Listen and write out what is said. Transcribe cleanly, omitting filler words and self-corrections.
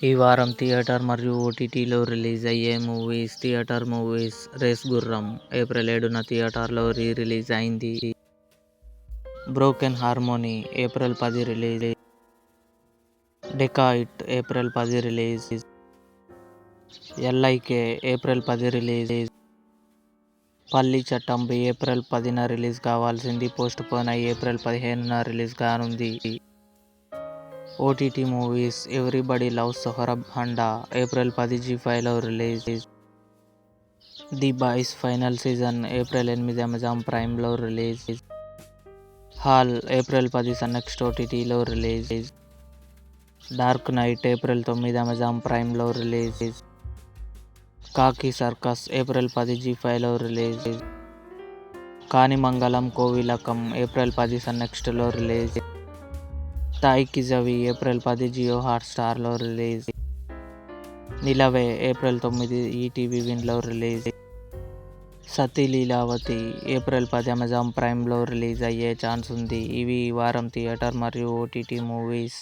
ఈ వారం థియేటర్ మరియు ఓటీటీలో రిలీజ్ అయ్యే movies. Theatre movies: race Gurram April 7న థియేటర్లో రిలీజ్ అయింది. Broken harmony April 10 release. Dacoit April 10 release. LIK April 10 release. Palli Chattambi April 10న రిలీజ్ కావాల్సింది పోస్ట్ పోన్ అయి ఏప్రిల్ 15న రిలీజ్ కానుంది. OTT movies: everybody loves Sohrab Handa April 10 జీ5లో release. The boys final season April 8 Amazon ప్రైమ్లో రిలీజ్. హాల్ ఏప్రిల్ 10 సన్నెక్స్ట్ ఓటీటీలో release. Dark night April 9 Amazon ప్రైమ్లో release. Kaaki circus April 10 జీ5లో రిలీజ్. కానిమంగళం కోవిలకం ఏప్రిల్ 10 సన్నెక్స్ట్లో release. Thaai Kizhavi April 10 Jio హాట్స్టార్లో రిలీజ్. నిలవే ఏప్రిల్ 9 ఈటీవీ విన్లో release. Sati Leelavathi April 10 Amazon ప్రైమ్లో release అయ్యే ఛాన్స్ ఉంది. ఇవి ఈ వారం థియేటర్ మరియు ఓటీటీ మూవీస్.